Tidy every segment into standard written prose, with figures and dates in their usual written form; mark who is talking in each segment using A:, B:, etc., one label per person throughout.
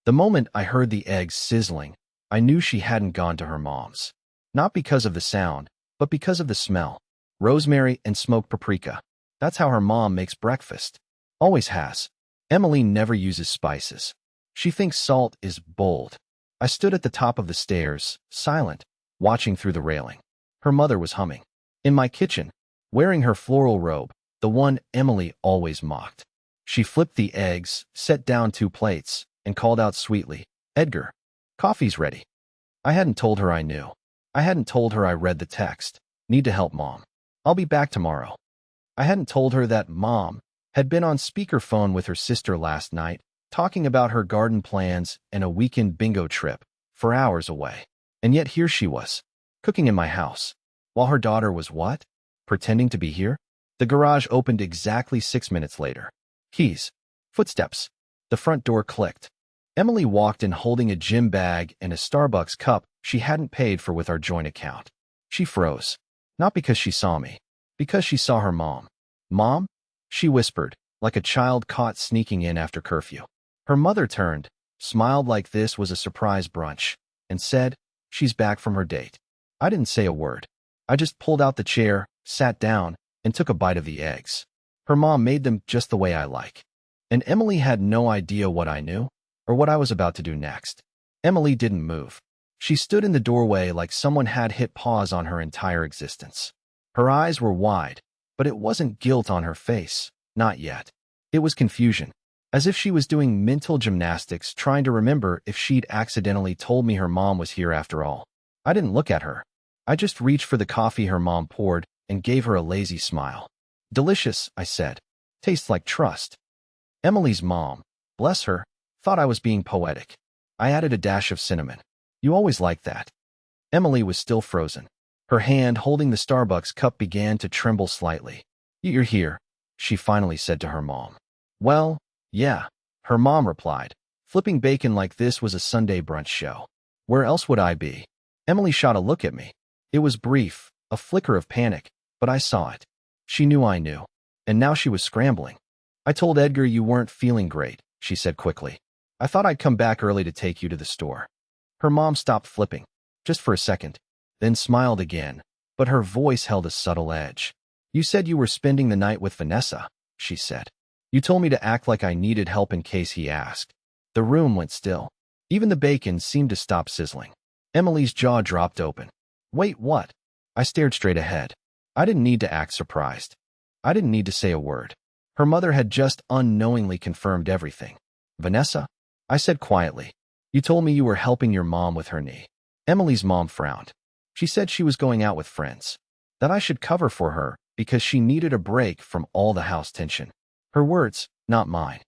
A: The moment I heard the eggs sizzling, I knew she hadn't gone to her mom's. Not because of the sound, but because of the smell. Rosemary and smoked paprika. That's how her mom makes breakfast. Always has. Emily never uses spices. She thinks salt is bold. I stood at the top of the stairs, silent, watching through the railing. Her mother was humming. In my kitchen, wearing her floral robe, the one Emily always mocked. She flipped the eggs, set down 2 plates, and called out sweetly, "Edgar, coffee's ready." I hadn't told her I knew. I hadn't told her I read the text. Need to help Mom. I'll be back tomorrow. I hadn't told her that Mom had been on speakerphone with her sister last night, talking about her garden plans and a weekend bingo trip, for hours away. And yet here she was, cooking in my house, while her daughter was what? Pretending to be here? The garage opened exactly 6 minutes later. Keys. Footsteps. The front door clicked. Emily walked in holding a gym bag and a Starbucks cup she hadn't paid for with our joint account. She froze. Not because she saw me. Because she saw her mom. "Mom?" she whispered, like a child caught sneaking in after curfew. Her mother turned, smiled like this was a surprise brunch, and said, "She's back from her date." I didn't say a word. I just pulled out the chair, sat down, and took a bite of the eggs. Her mom made them just the way I like. And Emily had no idea what I knew, or what I was about to do next. Emily didn't move. She stood in the doorway like someone had hit pause on her entire existence. Her eyes were wide, but it wasn't guilt on her face, not yet. It was confusion, as if she was doing mental gymnastics trying to remember if she'd accidentally told me her mom was here after all. I didn't look at her. I just reached for the coffee her mom poured and gave her a lazy smile. "Delicious," I said. "Tastes like trust." Emily's mom, bless her, thought I was being poetic. I added a dash of cinnamon. "You always like that." Emily was still frozen. Her hand holding the Starbucks cup began to tremble slightly. "You're here," she finally said to her mom. "Well, yeah," her mom replied, flipping bacon like this was a Sunday brunch show. "Where else would I be?" Emily shot a look at me. It was brief, a flicker of panic, but I saw it. She knew I knew, and now she was scrambling. "I told Edgar you weren't feeling great," she said quickly. "I thought I'd come back early to take you to the store." Her mom stopped flipping, just for a second, then smiled again, but her voice held a subtle edge. "You said you were spending the night with Vanessa," she said. "You told me to act like I needed help in case he asked." The room went still. Even the bacon seemed to stop sizzling. Emily's jaw dropped open. "Wait, what?" I stared straight ahead. I didn't need to act surprised. I didn't need to say a word. Her mother had just unknowingly confirmed everything. "Vanessa?" I said quietly. "You told me you were helping your mom with her knee." Emily's mom frowned. She said she was going out with friends, that I should cover for her because she needed a break from all the house tension. Her words, not mine.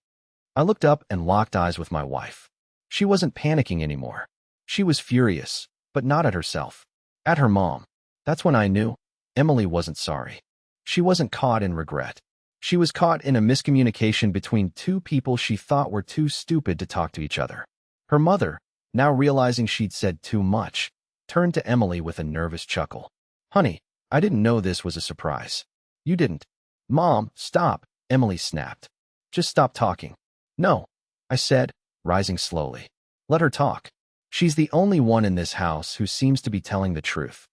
A: I looked up and locked eyes with my wife. She wasn't panicking anymore. She was furious, but not at herself. At her mom. That's when I knew Emily wasn't sorry. She wasn't caught in regret. She was caught in a miscommunication between 2 people she thought were too stupid to talk to each other. Her mother, now realizing she'd said too much, turned to Emily with a nervous chuckle. "Honey, I didn't know this was a surprise." "You didn't." "Mom, stop," Emily snapped. "Just stop talking." "No," I said, rising slowly. "Let her talk. She's the only one in this house who seems to be telling the truth."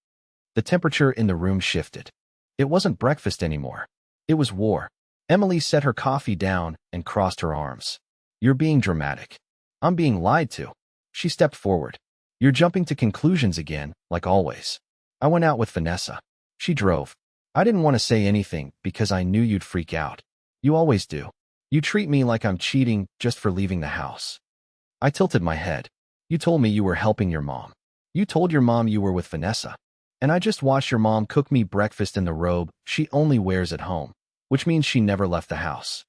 A: The temperature in the room shifted. It wasn't breakfast anymore. It was war. Emily set her coffee down and crossed her arms. "You're being dramatic." "I'm being lied to." She stepped forward. "You're jumping to conclusions again, like always." "I went out with Vanessa. She drove. I didn't want to say anything because I knew you'd freak out. You always do. You treat me like I'm cheating just for leaving the house." I tilted my head. "You told me you were helping your mom. You told your mom you were with Vanessa. And I just watched your mom cook me breakfast in the robe she only wears at home, which means she never left the house."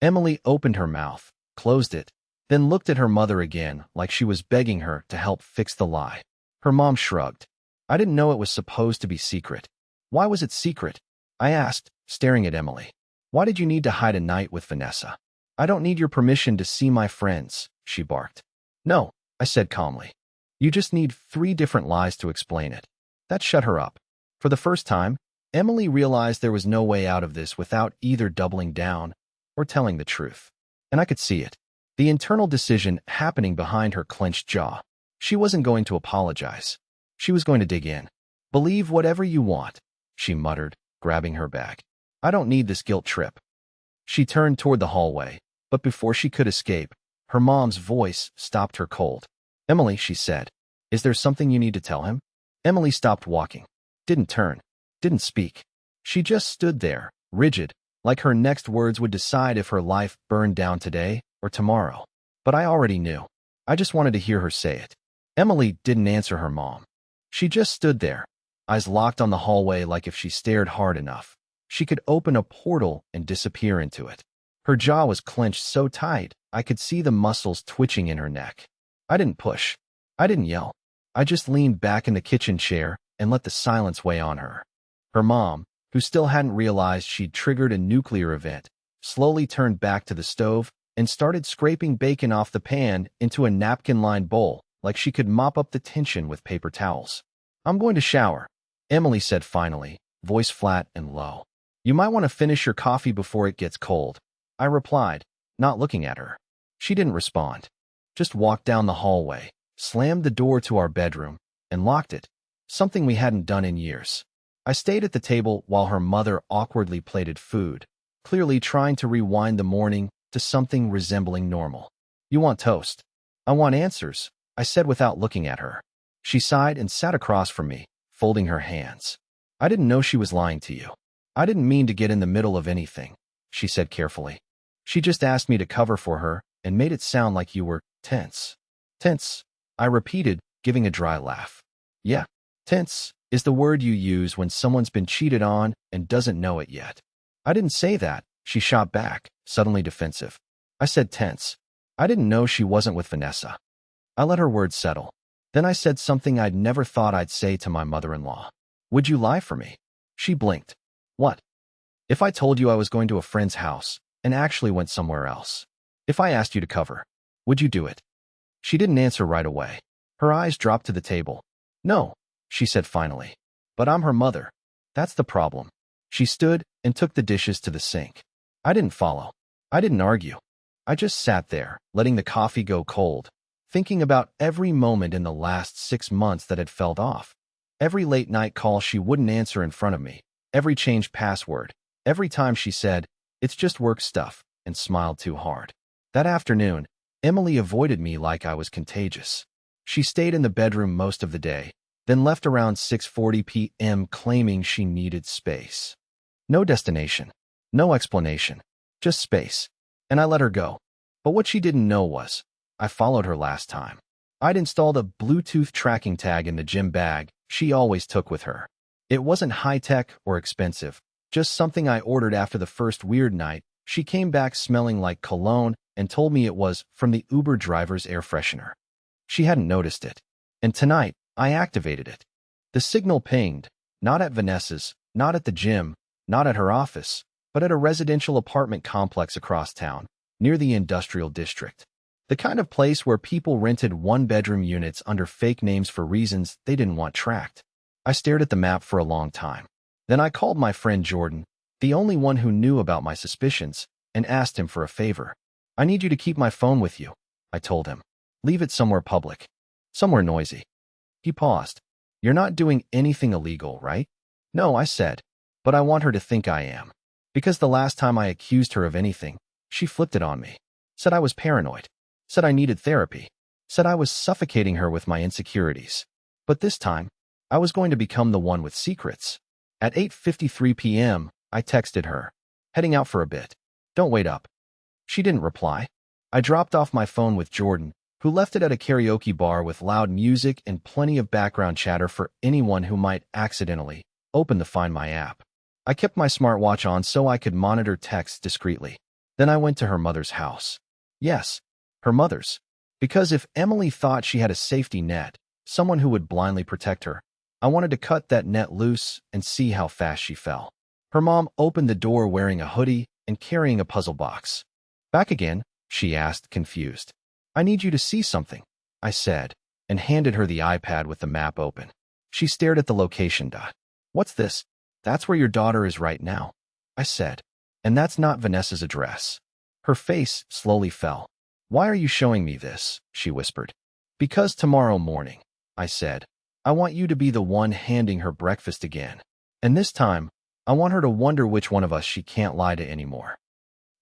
A: Emily opened her mouth, closed it, then looked at her mother again like she was begging her to help fix the lie. Her mom shrugged. "I didn't know it was supposed to be secret." "Why was it secret?" I asked, staring at Emily. "Why did you need to hide a night with Vanessa?" "I don't need your permission to see my friends," she barked. "No," I said calmly. "You just need 3 different lies to explain it." That shut her up. For the first time, Emily realized there was no way out of this without either doubling down or telling the truth. And I could see it. the internal decision happening behind her clenched jaw. She wasn't going to apologize. She was going to dig in. Believe whatever you want, she muttered, grabbing her bag. I don't need this guilt trip. She turned toward the hallway, but before she could escape, her mom's voice stopped her cold. Emily, she said, is there something you need to tell him? Emily stopped walking, didn't turn, didn't speak. She just stood there, rigid, like her next words would decide if her life burned down today or tomorrow. But I already knew. I just wanted to hear her say it. Emily didn't answer her mom. She just stood there, eyes locked on the hallway like if she stared hard enough, she could open a portal and disappear into it. Her jaw was clenched so tight, I could see the muscles twitching in her neck. I didn't push. I didn't yell. I just leaned back in the kitchen chair and let the silence weigh on her. Her mom, who still hadn't realized she'd triggered a nuclear event, slowly turned back to the stove and started scraping bacon off the pan into a napkin-lined bowl like she could mop up the tension with paper towels. I'm going to shower, Emily said finally, voice flat and low. You might want to finish your coffee before it gets cold, I replied, not looking at her. She didn't respond. Just walked down the hallway, slammed the door to our bedroom, and locked it, something we hadn't done in years. I stayed at the table while her mother awkwardly plated food, clearly trying to rewind the morning to something resembling normal. You want toast? I want answers, I said without looking at her. She sighed and sat across from me, folding her hands. I didn't know she was lying to you. I didn't mean to get in the middle of anything, she said carefully. She just asked me to cover for her and made it sound like you were tense. Tense, I repeated, giving a dry laugh. Yeah, tense is the word you use when someone's been cheated on and doesn't know it yet. I didn't say that, she shot back, suddenly defensive. I said tense. I didn't know she wasn't with Vanessa. I let her words settle. Then I said something I'd never thought I'd say to my mother-in-law. Would you lie for me? She blinked. What? If I told you I was going to a friend's house and actually went somewhere else? If I asked you to cover, would you do it? She didn't answer right away. Her eyes dropped to the table. No, she said finally. But I'm her mother. That's the problem. She stood and took the dishes to the sink. I didn't follow. I didn't argue. I just sat there, letting the coffee go cold, thinking about every moment in the last 6 months that had felt off. Every late-night call she wouldn't answer in front of me, every changed password, every time she said, it's just work stuff, and smiled too hard. That afternoon, Emily avoided me like I was contagious. She stayed in the bedroom most of the day, then left around 6:40 p.m. claiming she needed space. No destination, no explanation, just space. And I let her go. But what she didn't know was, I followed her last time. I'd installed a Bluetooth tracking tag in the gym bag she always took with her. It wasn't high-tech or expensive, just something I ordered after the first weird night. She came back smelling like cologne and told me it was from the Uber driver's air freshener. She hadn't noticed it. And tonight, I activated it. The signal pinged, not at Vanessa's, not at the gym, not at her office, but at a residential apartment complex across town, near the industrial district. The kind of place where people rented one-bedroom units under fake names for reasons they didn't want tracked. I stared at the map for a long time. Then I called my friend Jordan, the only one who knew about my suspicions, and asked him for a favor. I need you to keep my phone with you, I told him. Leave it somewhere public. Somewhere noisy. He paused. You're not doing anything illegal, right? No, I said. But I want her to think I am. Because the last time I accused her of anything, she flipped it on me. Said I was paranoid. Said I needed therapy. Said I was suffocating her with my insecurities. But this time, I was going to become the one with secrets. At 8:53 p.m., I texted her. Heading out for a bit. Don't wait up. She didn't reply. I dropped off my phone with Jordan, who left it at a karaoke bar with loud music and plenty of background chatter for anyone who might accidentally open the Find My app. I kept my smartwatch on so I could monitor texts discreetly. Then I went to her mother's house. Yes, her mother's. Because if Emily thought she had a safety net, someone who would blindly protect her, I wanted to cut that net loose and see how fast she fell. Her mom opened the door wearing a hoodie and carrying a puzzle box. Back again? She asked, confused. I need you to see something, I said, and handed her the iPad with the map open. She stared at the location dot. What's this? That's where your daughter is right now, I said. And that's not Vanessa's address. Her face slowly fell. Why are you showing me this? She whispered. Because tomorrow morning, I said. I want you to be the one handing her breakfast again. And this time, I want her to wonder which one of us she can't lie to anymore.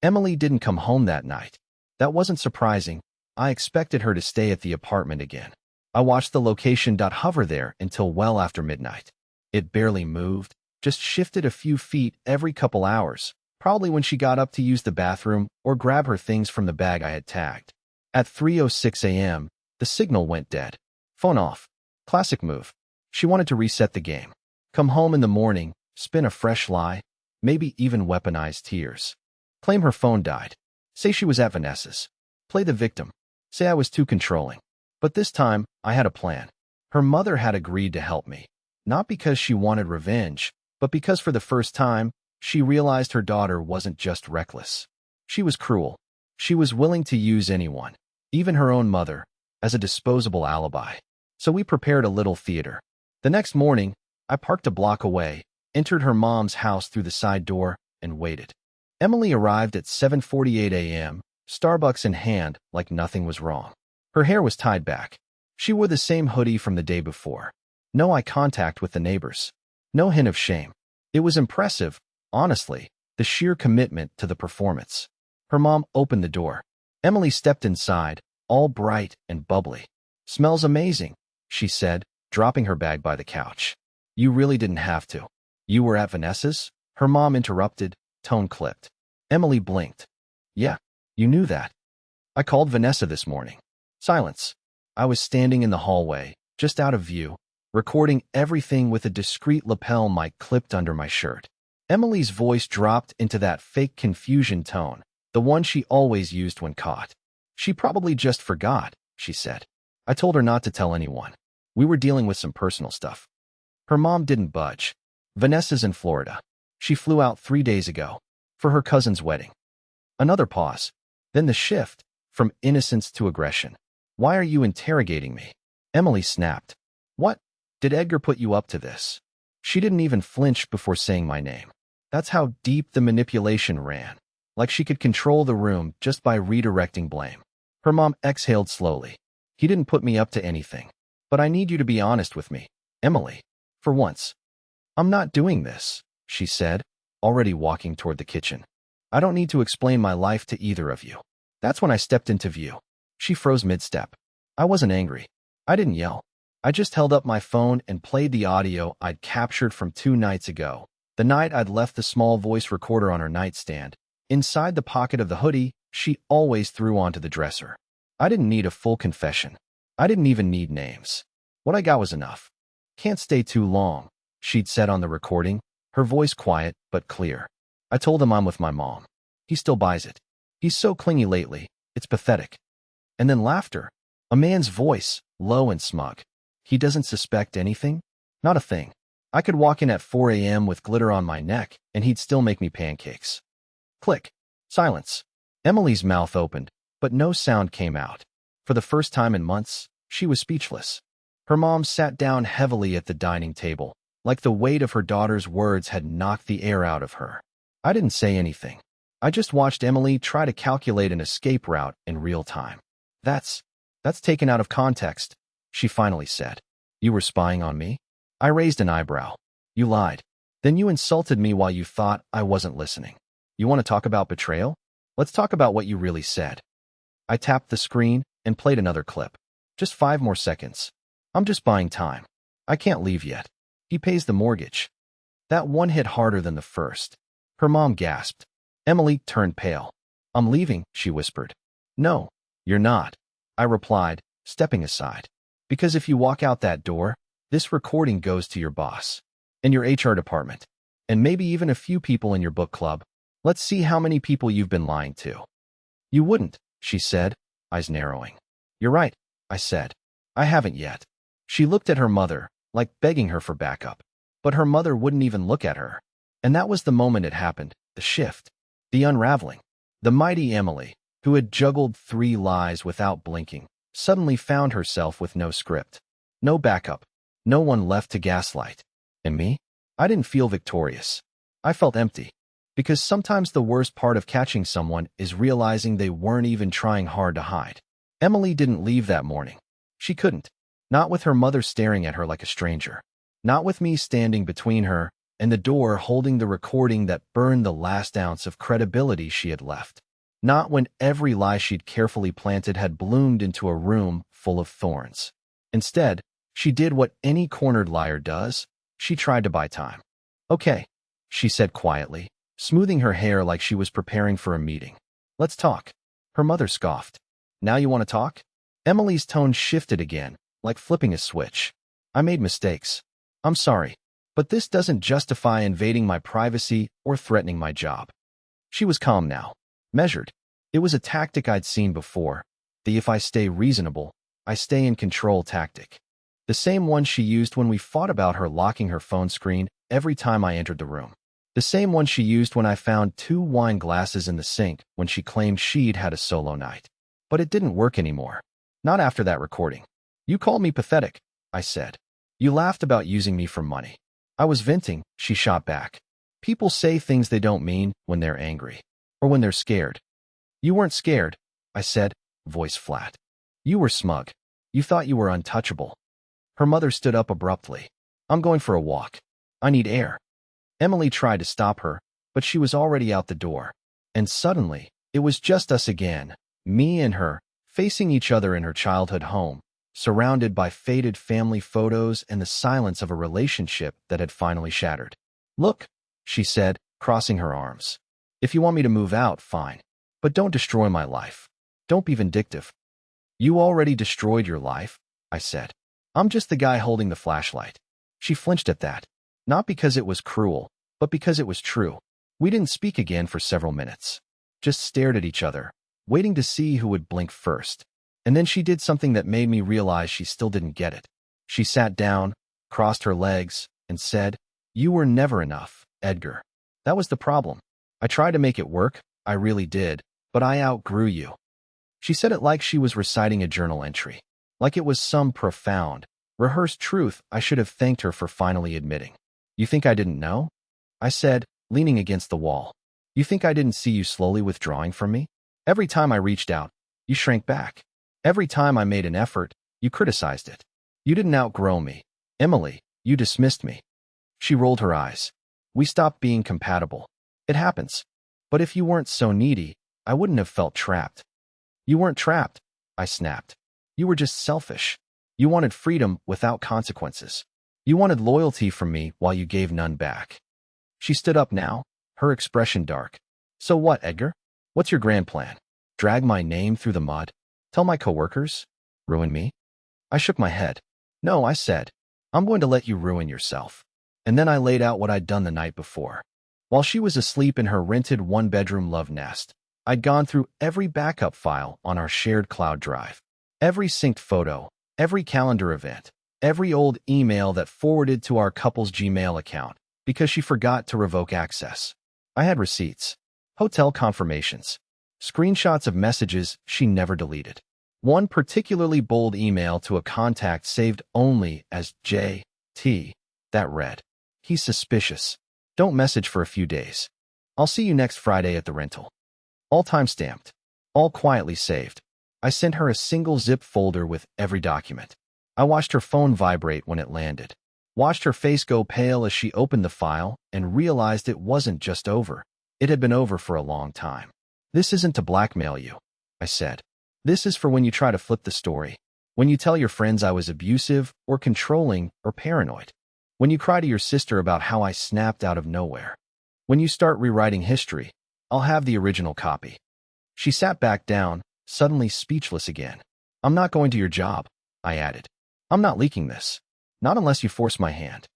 A: Emily didn't come home that night. That wasn't surprising. I expected her to stay at the apartment again. I watched the location hover there until well after midnight. It barely moved, just shifted a few feet every couple hours, probably when she got up to use the bathroom or grab her things from the bag I had tagged. At 3:06 a.m., the signal went dead. Phone off. Classic move. She wanted to reset the game. Come home in the morning, spin a fresh lie, maybe even weaponize tears. Claim her phone died. Say she was at Vanessa's. Play the victim. Say I was too controlling. But this time, I had a plan. Her mother had agreed to help me. Not because she wanted revenge, but because for the first time, she realized her daughter wasn't just reckless. She was cruel. She was willing to use anyone, even her own mother, as a disposable alibi. So we prepared a little theater. The next morning, I parked a block away, entered her mom's house through the side door, and waited. Emily arrived at 7:48 a.m., Starbucks in hand, like nothing was wrong. Her hair was tied back. She wore the same hoodie from the day before. No eye contact with the neighbors. No hint of shame. It was impressive, honestly, the sheer commitment to the performance. Her mom opened the door. Emily stepped inside, all bright and bubbly. Smells amazing, she said, dropping her bag by the couch. You really didn't have to. You were at Vanessa's? Her mom interrupted, tone clipped. Emily blinked. Yeah, you knew that. I called Vanessa this morning. Silence. I was standing in the hallway, just out of view, recording everything with a discreet lapel mic clipped under my shirt. Emily's voice dropped into that fake confusion tone, the one she always used when caught. She probably just forgot, she said. I told her not to tell anyone. We were dealing with some personal stuff. Her mom didn't budge. Vanessa's in Florida. She flew out 3 days ago for her cousin's wedding. Another pause. Then the shift from innocence to aggression. Why are you interrogating me? Emily snapped. What? Did Edgar put you up to this? She didn't even flinch before saying my name. That's how deep the manipulation ran. Like she could control the room just by redirecting blame. Her mom exhaled slowly. He didn't put me up to anything. But I need you to be honest with me, Emily. For once. I'm not doing this, she said, already walking toward the kitchen. I don't need to explain my life to either of you. That's when I stepped into view. She froze mid-step. I wasn't angry. I didn't yell. I just held up my phone and played the audio I'd captured from 2 nights ago, the night I'd left the small voice recorder on her nightstand, inside the pocket of the hoodie she always threw onto the dresser. I didn't need a full confession. I didn't even need names. What I got was enough. Can't stay too long, she'd said on the recording, her voice quiet but clear. I told him I'm with my mom. He still buys it. He's so clingy lately, it's pathetic. And then laughter. A man's voice, low and smug. He doesn't suspect anything? Not a thing. I could walk in at 4 a.m. with glitter on my neck, and he'd still make me pancakes. Click. Silence. Emily's mouth opened, but no sound came out. For the first time in months, she was speechless. Her mom sat down heavily at the dining table, like the weight of her daughter's words had knocked the air out of her. I didn't say anything. I just watched Emily try to calculate an escape route in real time. That's taken out of context, she finally said. You were spying on me? I raised an eyebrow. You lied. Then you insulted me while you thought I wasn't listening. You want to talk about betrayal? Let's talk about what you really said. I tapped the screen and played another clip. Just 5 more seconds. I'm just buying time. I can't leave yet. He pays the mortgage. That one hit harder than the first. Her mom gasped. Emily turned pale. I'm leaving, she whispered. No, you're not, I replied, stepping aside. Because if you walk out that door, this recording goes to your boss, and your HR department, and maybe even a few people in your book club. Let's see how many people you've been lying to. You wouldn't, she said, eyes narrowing. You're right, I said. I haven't yet. She looked at her mother, like begging her for backup. But her mother wouldn't even look at her. And that was the moment it happened, the shift, the unraveling. The mighty Emily, who had juggled 3 lies without blinking, suddenly found herself with no script. No backup. No one left to gaslight. And me? I didn't feel victorious. I felt empty. Because sometimes the worst part of catching someone is realizing they weren't even trying hard to hide. Emily didn't leave that morning. She couldn't. Not with her mother staring at her like a stranger. Not with me standing between her and the door holding the recording that burned the last ounce of credibility she had left. Not when every lie she'd carefully planted had bloomed into a room full of thorns. Instead, she did what any cornered liar does. She tried to buy time. Okay, she said quietly, smoothing her hair like she was preparing for a meeting. Let's talk. Her mother scoffed. Now you want to talk? Emily's tone shifted again, like flipping a switch. I made mistakes. I'm sorry, but this doesn't justify invading my privacy or threatening my job. She was calm now, measured. It was a tactic I'd seen before, the if I stay reasonable, I stay in control tactic. The same one she used when we fought about her locking her phone screen every time I entered the room. The same one she used when I found 2 wine glasses in the sink when she claimed she'd had a solo night. But it didn't work anymore. Not after that recording. You called me pathetic, I said. You laughed about using me for money. I was venting, she shot back. People say things they don't mean when they're angry. Or when they're scared. You weren't scared, I said, voice flat. You were smug. You thought you were untouchable. Her mother stood up abruptly. I'm going for a walk. I need air. Emily tried to stop her, but she was already out the door. And suddenly, it was just us again, me and her, facing each other in her childhood home, surrounded by faded family photos and the silence of a relationship that had finally shattered. Look, she said, crossing her arms. If you want me to move out, fine. But don't destroy my life. Don't be vindictive. You already destroyed your life, I said. I'm just the guy holding the flashlight. She flinched at that. Not because it was cruel, but because it was true. We didn't speak again for several minutes. Just stared at each other, waiting to see who would blink first. And then she did something that made me realize she still didn't get it. She sat down, crossed her legs, and said, You were never enough, Edgar. That was the problem. I tried to make it work, I really did, but I outgrew you. She said it like she was reciting a journal entry, like it was some profound, rehearsed truth I should have thanked her for finally admitting. You think I didn't know? I said, leaning against the wall. You think I didn't see you slowly withdrawing from me? Every time I reached out, you shrank back. Every time I made an effort, you criticized it. You didn't outgrow me. Emily, you dismissed me. She rolled her eyes. We stopped being compatible. It happens. But if you weren't so needy, I wouldn't have felt trapped. You weren't trapped, I snapped. You were just selfish. You wanted freedom without consequences. You wanted loyalty from me while you gave none back. She stood up now, her expression dark. So what, Edgar? What's your grand plan? Drag my name through the mud? Tell my coworkers? Ruin me? I shook my head. No, I said. I'm going to let you ruin yourself. And then I laid out what I'd done the night before. While she was asleep in her rented one-bedroom love nest, I'd gone through every backup file on our shared cloud drive. Every synced photo, every calendar event, every old email that forwarded to our couple's Gmail account because she forgot to revoke access. I had receipts, hotel confirmations, screenshots of messages she never deleted. One particularly bold email to a contact saved only as J.T. that read, He's suspicious. Don't message for a few days. I'll see you next Friday at the rental. All time-stamped. All quietly saved. I sent her a single zip folder with every document. I watched her phone vibrate when it landed. Watched her face go pale as she opened the file and realized it wasn't just over. It had been over for a long time. This isn't to blackmail you, I said. This is for when you try to flip the story. When you tell your friends I was abusive or controlling or paranoid. When you cry to your sister about how I snapped out of nowhere. When you start rewriting history, I'll have the original copy. She sat back down, suddenly speechless again. I'm not going to your job, I added. I'm not leaking this. Not unless you force my hand.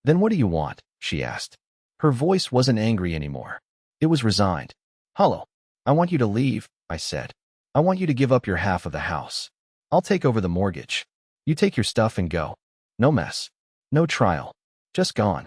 A: Then what do you want? She asked. Her voice wasn't angry anymore. It was resigned. Hello. I want you to leave, I said. I want you to give up your half of the house. I'll take over the mortgage. You take your stuff and go. No mess. No trial. Just gone.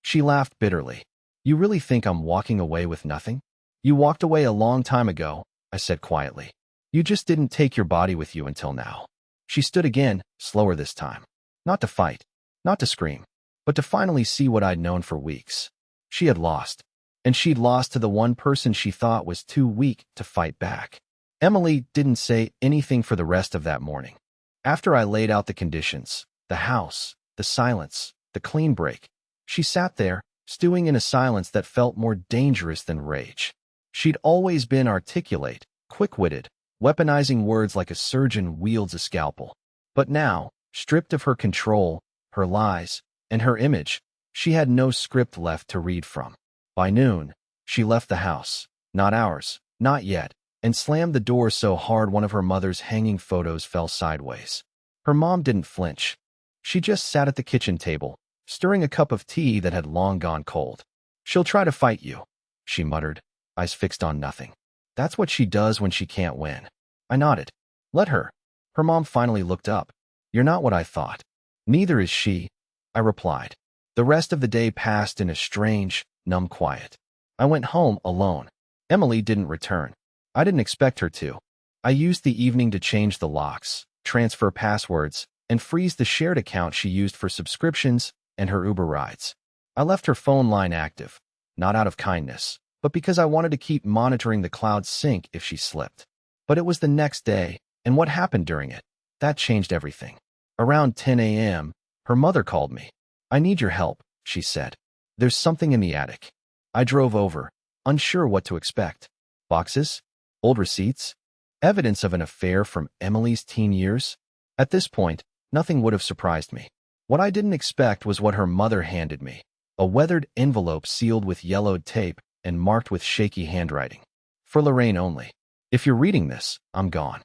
A: She laughed bitterly. You really think I'm walking away with nothing? You walked away a long time ago, I said quietly. You just didn't take your body with you until now. She stood again, slower this time. Not to fight, not to scream, but to finally see what I'd known for weeks. She had lost. and she'd lost to the one person she thought was too weak to fight back. Emily didn't say anything for the rest of that morning. After I laid out the conditions, the house, the silence, the clean break, she sat there, stewing in a silence that felt more dangerous than rage. She'd always been articulate, quick-witted, weaponizing words like a surgeon wields a scalpel. But now, stripped of her control, her lies, and her image, she had no script left to read from. By noon, she left the house, not ours, not yet, and slammed the door so hard one of her mother's hanging photos fell sideways. Her mom didn't flinch. She just sat at the kitchen table, stirring a cup of tea that had long gone cold. "She'll try to fight you," she muttered, eyes fixed on nothing. "That's what she does when she can't win." I nodded. "Let her." Her mom finally looked up. "You're not what I thought." "Neither is she," I replied. The rest of the day passed in a strange, numb quiet. I went home alone. Emily didn't return. I didn't expect her to. I used the evening to change the locks, transfer passwords, and freeze the shared account she used for subscriptions and her Uber rides. I left her phone line active, not out of kindness, but because I wanted to keep monitoring the cloud sync if she slipped. But it was the next day, and what happened during it, that changed everything. Around 10 a.m., her mother called me. "I need your help," she said. "There's something in the attic." I drove over, unsure what to expect. Boxes? Old receipts? Evidence of an affair from Emily's teen years? At this point, nothing would have surprised me. What I didn't expect was what her mother handed me. A weathered envelope sealed with yellowed tape and marked with shaky handwriting. "For Lorraine only. If you're reading this, I'm gone."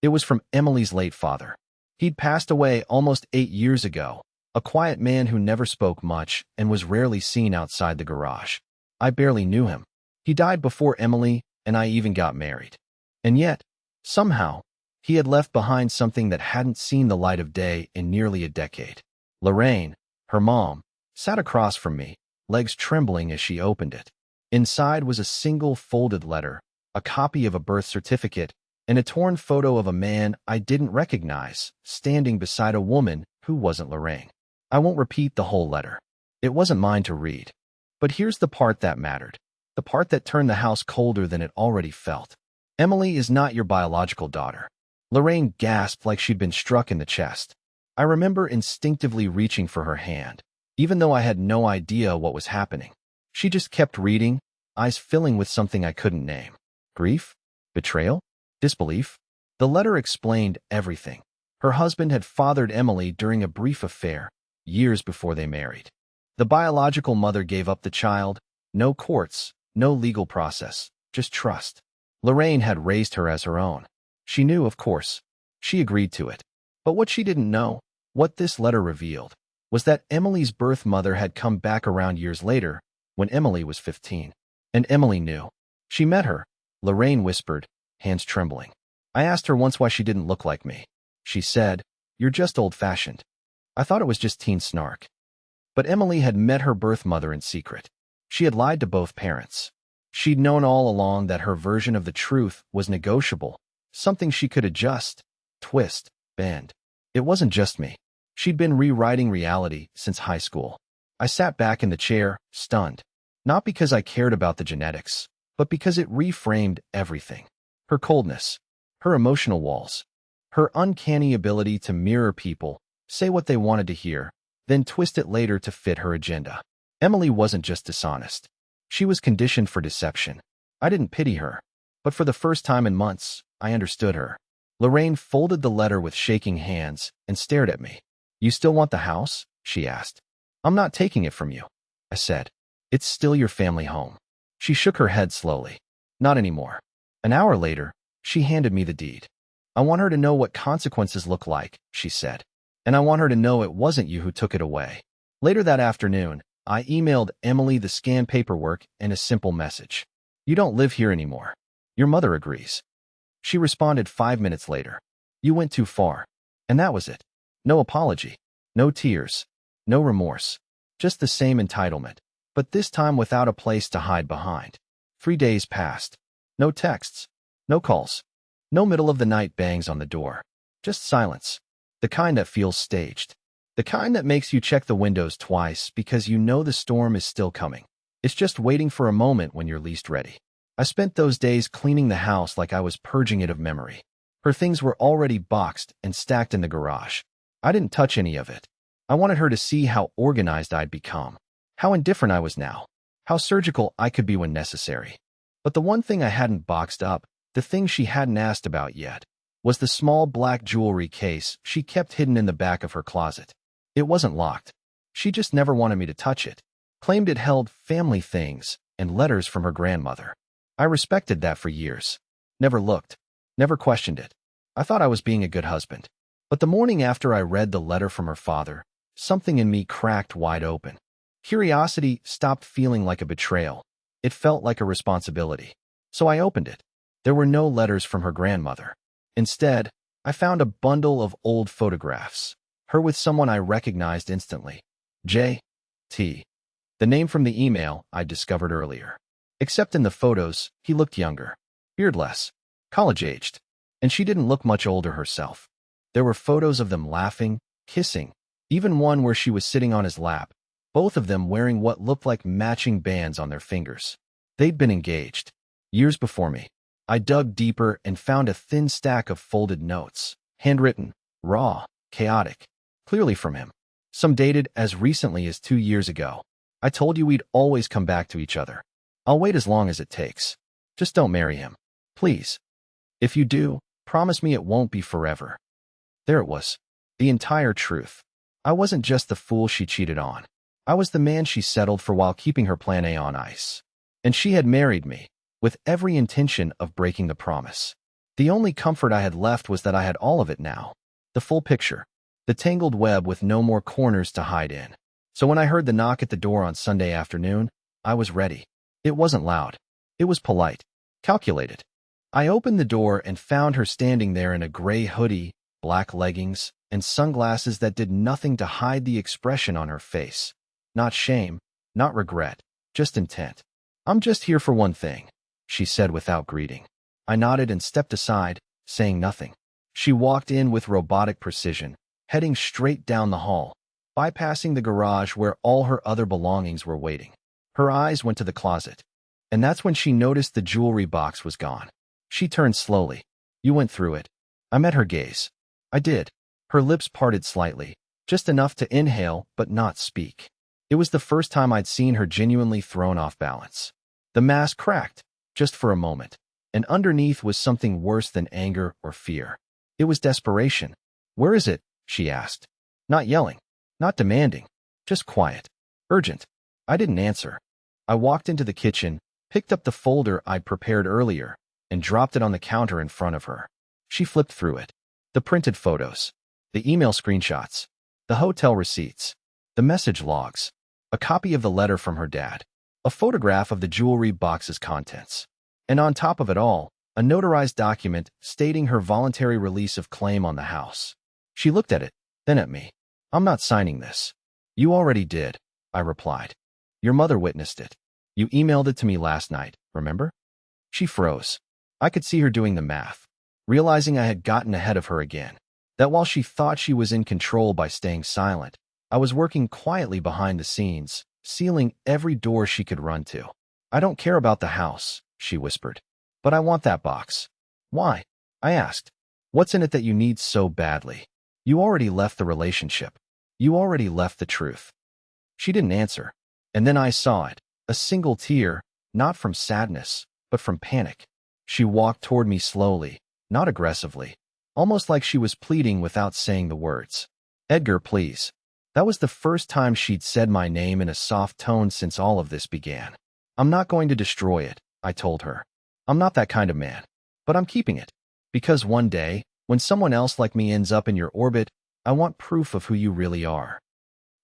A: It was from Emily's late father. He'd passed away almost 8 years ago, a quiet man who never spoke much and was rarely seen outside the garage. I barely knew him. He died before Emily and I even got married. And yet, somehow, he had left behind something that hadn't seen the light of day in nearly a decade. Lorraine, her mom, sat across from me, legs trembling as she opened it. Inside was a single folded letter, a copy of a birth certificate, and a torn photo of a man I didn't recognize, standing beside a woman who wasn't Lorraine. I won't repeat the whole letter. It wasn't mine to read. But here's the part that mattered, the part that turned the house colder than it already felt. "Emily is not your biological daughter." Lorraine gasped like she'd been struck in the chest. I remember instinctively reaching for her hand, even though I had no idea what was happening. She just kept reading, eyes filling with something I couldn't name. Grief? Betrayal? Disbelief? The letter explained everything. Her husband had fathered Emily during a brief affair, years before they married. The biological mother gave up the child. No courts, no legal process, just trust. Lorraine had raised her as her own. She knew, of course. She agreed to it. But what she didn't know, what this letter revealed, was that Emily's birth mother had come back around years later, when Emily was 15. And Emily knew. She met her, Lorraine whispered, hands trembling. "I asked her once why she didn't look like me. She said, 'You're just old-fashioned.' I thought it was just teen snark." But Emily had met her birth mother in secret. She had lied to both parents. She'd known all along that her version of the truth was negotiable, something she could adjust, twist, bend. It wasn't just me. She'd been rewriting reality since high school. I sat back in the chair, stunned. Not because I cared about the genetics, but because it reframed everything. Her coldness, her emotional walls, her uncanny ability to mirror people, say what they wanted to hear, then twist it later to fit her agenda. Emily wasn't just dishonest. She was conditioned for deception. I didn't pity her, but for the first time in months, I understood her. Lorraine folded the letter with shaking hands and stared at me. "You still want the house?" she asked. "I'm not taking it from you," I said. "It's still your family home." She shook her head slowly. "Not anymore." An hour later, she handed me the deed. "I want her to know what consequences look like," she said. "And I want her to know it wasn't you who took it away." Later that afternoon, I emailed Emily the scanned paperwork and a simple message. "You don't live here anymore. Your mother agrees." She responded 5 minutes later. "You went too far." And that was it. No apology, no tears, no remorse, just the same entitlement, but this time without a place to hide behind. 3 days passed. No texts, no calls, no middle of the night bangs on the door, just silence. The kind that feels staged. The kind that makes you check the windows twice because you know the storm is still coming. It's just waiting for a moment when you're least ready. I spent those days cleaning the house like I was purging it of memory. Her things were already boxed and stacked in the garage. I didn't touch any of it. I wanted her to see how organized I'd become, how indifferent I was now, how surgical I could be when necessary. But the one thing I hadn't boxed up, the thing she hadn't asked about yet, was the small black jewelry case she kept hidden in the back of her closet. It wasn't locked. She just never wanted me to touch it, claimed it held family things and letters from her grandmother. I respected that for years. Never looked, never questioned it. I thought I was being a good husband. But the morning after I read the letter from her father, something in me cracked wide open. Curiosity stopped feeling like a betrayal. It felt like a responsibility. So I opened it. There were no letters from her grandmother. Instead, I found a bundle of old photographs, her with someone I recognized instantly. J.T. The name from the email I'd discovered earlier. Except in the photos, he looked younger, beardless, college-aged, and she didn't look much older herself. There were photos of them laughing, kissing, even one where she was sitting on his lap, both of them wearing what looked like matching bands on their fingers. They'd been engaged. Years before me. I dug deeper and found a thin stack of folded notes, handwritten, raw, chaotic, clearly from him. Some dated as recently as 2 years ago. I told you we'd always come back to each other. I'll wait as long as it takes. Just don't marry him. Please. If you do, promise me it won't be forever. There it was. The entire truth. I wasn't just the fool she cheated on. I was the man she settled for while keeping her plan A on ice. And she had married me, with every intention of breaking the promise. The only comfort I had left was that I had all of it now. The full picture. The tangled web with no more corners to hide in. So when I heard the knock at the door on Sunday afternoon, I was ready. It wasn't loud. It was polite. Calculated. I opened the door and found her standing there in a gray hoodie, black leggings, and sunglasses that did nothing to hide the expression on her face. Not shame, not regret, just intent. I'm just here for one thing, she said without greeting. I nodded and stepped aside, saying nothing. She walked in with robotic precision, heading straight down the hall, bypassing the garage where all her other belongings were waiting. Her eyes went to the closet, and that's when she noticed the jewelry box was gone. She turned slowly. You went through it. I met her gaze. I did. Her lips parted slightly, just enough to inhale but not speak. It was the first time I'd seen her genuinely thrown off balance. The mask cracked, just for a moment, and underneath was something worse than anger or fear. It was desperation. Where is it? She asked. Not yelling, not demanding, just quiet, urgent. I didn't answer. I walked into the kitchen, picked up the folder I'd prepared earlier, and dropped it on the counter in front of her. She flipped through it. The printed photos, the email screenshots, the hotel receipts, the message logs, a copy of the letter from her dad, a photograph of the jewelry box's contents, and on top of it all, a notarized document stating her voluntary release of claim on the house. She looked at it, then at me. I'm not signing this. You already did, I replied. Your mother witnessed it. You emailed it to me last night, remember? She froze. I could see her doing the math, realizing I had gotten ahead of her again. That while she thought she was in control by staying silent, I was working quietly behind the scenes, sealing every door she could run to. I don't care about the house, she whispered. But I want that box. Why? I asked. What's in it that you need so badly? You already left the relationship. You already left the truth. She didn't answer. And then I saw it. A single tear, not from sadness, but from panic. She walked toward me slowly, not aggressively, almost like she was pleading without saying the words. Edgar, please. That was the first time she'd said my name in a soft tone since all of this began. I'm not going to destroy it, I told her. I'm not that kind of man. But I'm keeping it. Because one day, when someone else like me ends up in your orbit, I want proof of who you really are.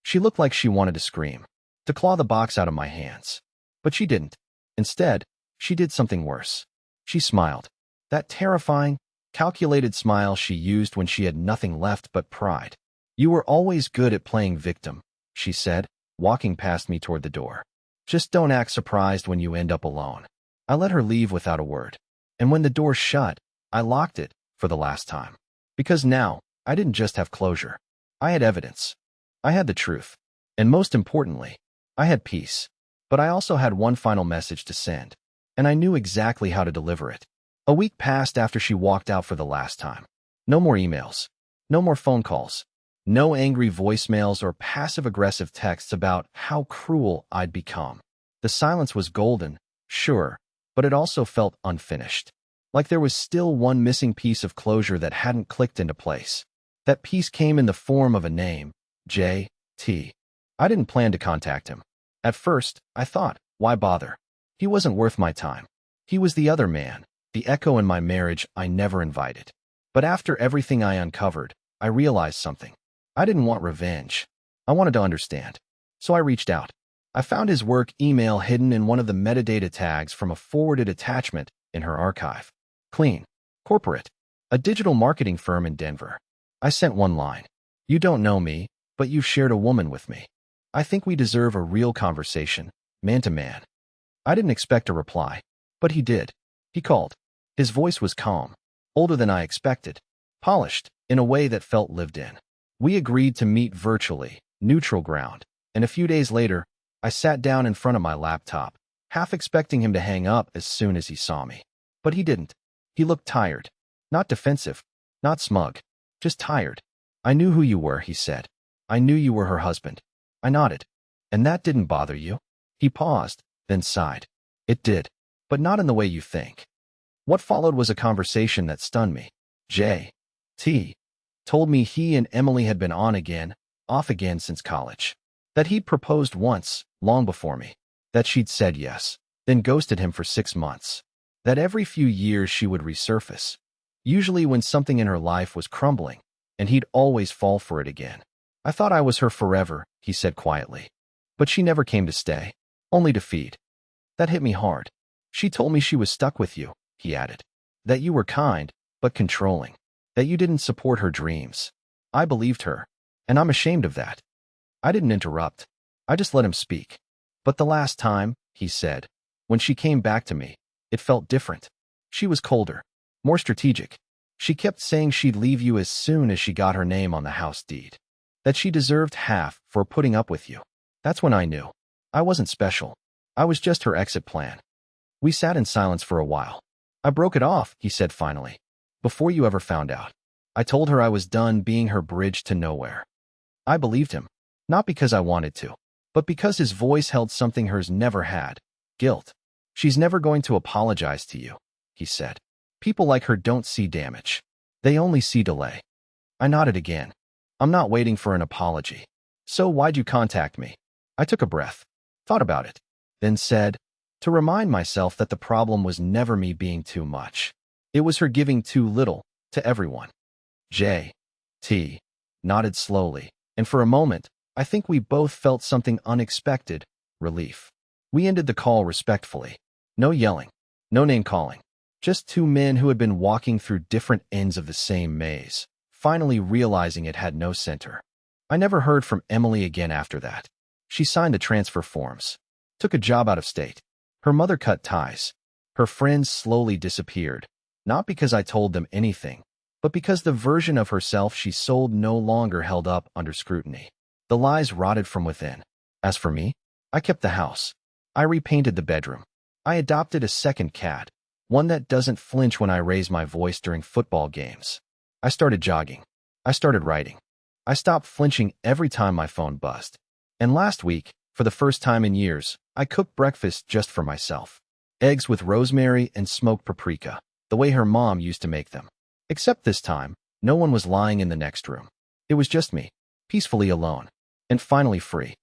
A: She looked like she wanted to scream, to claw the box out of my hands. But she didn't. Instead, she did something worse. She smiled. That terrifying, calculated smile she used when she had nothing left but pride. You were always good at playing victim, she said, walking past me toward the door. Just don't act surprised when you end up alone. I let her leave without a word. And when the door shut, I locked it for the last time. Because now, I didn't just have closure. I had evidence. I had the truth. And most importantly, I had peace. But I also had one final message to send, and I knew exactly how to deliver it. A week passed after she walked out for the last time. No more emails. No more phone calls. No angry voicemails or passive-aggressive texts about how cruel I'd become. The silence was golden, sure, but it also felt unfinished. Like there was still one missing piece of closure that hadn't clicked into place. That piece came in the form of a name, J.T. I didn't plan to contact him. At first, I thought, why bother? He wasn't worth my time. He was the other man, the echo in my marriage I never invited. But after everything I uncovered, I realized something. I didn't want revenge. I wanted to understand. So I reached out. I found his work email hidden in one of the metadata tags from a forwarded attachment in her archive. Clean. Corporate. A digital marketing firm in Denver. I sent one line. You don't know me, but you've shared a woman with me. I think we deserve a real conversation, man to man. I didn't expect a reply, but he did. He called. His voice was calm, older than I expected, polished, in a way that felt lived in. We agreed to meet virtually, neutral ground, and a few days later, I sat down in front of my laptop, half expecting him to hang up as soon as he saw me. But he didn't. He looked tired. Not defensive. Not smug. Just tired. I knew who you were, he said. I knew you were her husband. I nodded. And that didn't bother you? He paused, then sighed. It did, but not in the way you think. What followed was a conversation that stunned me. J.T. told me he and Emily had been on again, off again since college. That he'd proposed once, long before me. That she'd said yes, then ghosted him for 6 months. That every few years she would resurface, usually when something in her life was crumbling, and he'd always fall for it again. I thought I was her forever, he said quietly. But she never came to stay, only to feed. That hit me hard. She told me she was stuck with you, he added. That you were kind, but controlling. That you didn't support her dreams. I believed her, and I'm ashamed of that. I didn't interrupt. I just let him speak. But the last time, he said, when she came back to me, it felt different. She was colder, more strategic. She kept saying she'd leave you as soon as she got her name on the house deed. That she deserved half for putting up with you. That's when I knew. I wasn't special. I was just her exit plan. We sat in silence for a while. I broke it off, he said finally. Before you ever found out. I told her I was done being her bridge to nowhere. I believed him. Not because I wanted to, but because his voice held something hers never had. Guilt. She's never going to apologize to you, he said. People like her don't see damage. They only see delay. I nodded again. I'm not waiting for an apology. So why'd you contact me? I took a breath, thought about it, then said, to remind myself that the problem was never me being too much. It was her giving too little to everyone. J.T. nodded slowly, and for a moment, I think we both felt something unexpected, relief. We ended the call respectfully. No yelling, no name-calling. Just two men who had been walking through different ends of the same maze, finally realizing it had no center. I never heard from Emily again after that. She signed the transfer forms, took a job out of state. Her mother cut ties. Her friends slowly disappeared, not because I told them anything, but because the version of herself she sold no longer held up under scrutiny. The lies rotted from within. As for me, I kept the house. I repainted the bedroom. I adopted a second cat, one that doesn't flinch when I raise my voice during football games. I started jogging. I started writing. I stopped flinching every time my phone buzzed. And last week, for the first time in years, I cooked breakfast just for myself. Eggs with rosemary and smoked paprika, the way her mom used to make them. Except this time, no one was lying in the next room. It was just me, peacefully alone, and finally free.